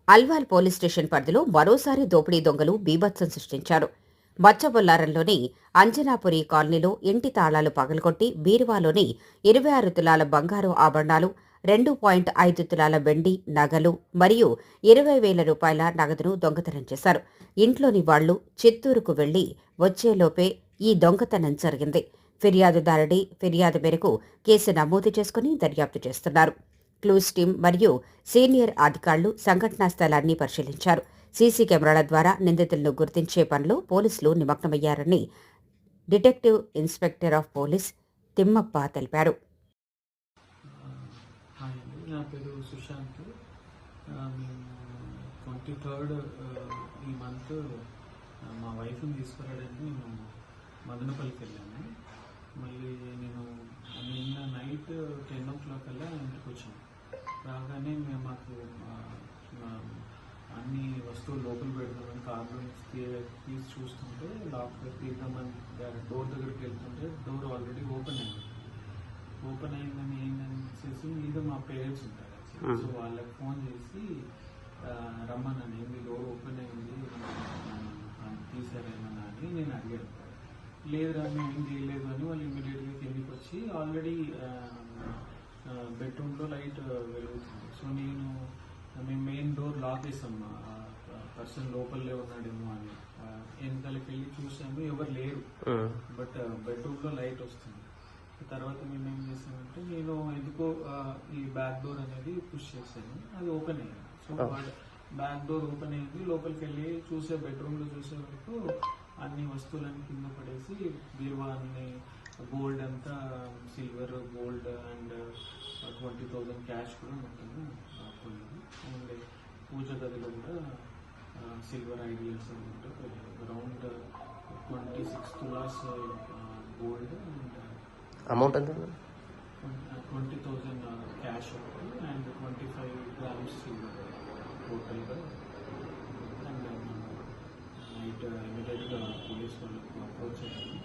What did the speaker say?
Alwal police station పరిధిలో మరోసారి దోపిడీ దొంగలు బీభత్సం సృష్టించారు. మచ్చబొల్లారంలోని అంజనాపురి కాలనీలో ఇంటి తాళాలు పగలగొట్టి బీరువాలోని 26 తులాల బంగారు ఆభరణాలు, 2.5 తులాల వెండి నగలు మరియు 20,000 రూపాయల నగదును దొంగతనం చేశారు. ఇంట్లోని వాళ్లు చిత్తూరుకు వెళ్లి వచ్చేలోపే ఈ దొంగతనం జరిగింది. ఫిర్యాదుదారుడి ఫిర్యాదు మేరకు కేసు నమోదు చేసుకుని దర్యాప్తు చేస్తున్నారు. క్లూస్ టీమ్ మరియు సీనియర్ అధికారులు సంఘటనా స్థలాన్ని పరిశీలించారు. సీసీ కెమెరాల ద్వారా నిందితులను గుర్తించే పనిలో పోలీసులు నిమగ్నమయ్యారని detective inspector of police Thimmappa తెలిపారు. నా పేరు సుశాంత్. మేము 23rd ఈ మంత్ మా వైఫ్ని తీసుకురావడానికి నేను మదనపల్లికి వెళ్ళాను. మళ్ళీ నేను నిన్న నైట్ 10 o'clock కల్లా ఇంటికి వచ్చాను. రాగానే మాకు అన్ని వస్తువులు లోపల పెడదామని కార్లో తీసి చూస్తుంటే లాక్ తీద్దామని డోర్ దగ్గరికి వెళ్తుంటే డోర్ ఆల్రెడీ ఓపెన్ అయిందని ఏంటనేసి మీద మా పేరెంట్స్ ఉంటారు. సో వాళ్ళకి ఫోన్ చేసి రమ్మన్నాను, ఏంది డోర్ ఓపెన్ అయింది తీసారేమన్నా అని నేను అడిగాను. లేదురా మేము ఏం చేయలేదు అని వాళ్ళు ఇమీడియట్గా కిందికి వచ్చి ఆల్రెడీ బెడ్రూమ్లో లైట్ వెలుగుతుంది. సో మేము మెయిన్ డోర్ లాక్ చేసాం, పర్సన్ లోపలే ఉన్నాడేమో అని. వెనకాలకి వెళ్ళి చూసాము, ఎవరు లేరు, బట్ బెడ్రూమ్లో లైట్ వస్తుంది. తర్వాత మేము ఏం చేసామంటే నేను ఎందుకో ఈ బ్యాక్ డోర్ అనేది పుష్ చేశాను, అది ఓపెన్ అయ్యింది. సో బ్యాక్ డోర్ ఓపెన్ అయింది, లోపలికి వెళ్ళి చూసే బెడ్రూమ్లో చూసే వరకు అన్ని వస్తువులన్నీ కింద పడేసి బీరువా అన్ని గోల్డ్ అంతా సిల్వర్ గోల్డ్ అండ్ 20,000 క్యాష్ కూడా మొత్తము పోయింది. అండ్ పూజ గదిలో కూడా silver ideals around 26 tolas gold and amount ఎంత 20,000 క్యాష్ ఒకటి అండ్ 25 grams సిల్వర్ టోటల్గా. అండ్ నైట్ ఇమీడియట్గా పోలీస్ వాళ్ళకి అప్రోచ్ అయ్యాను.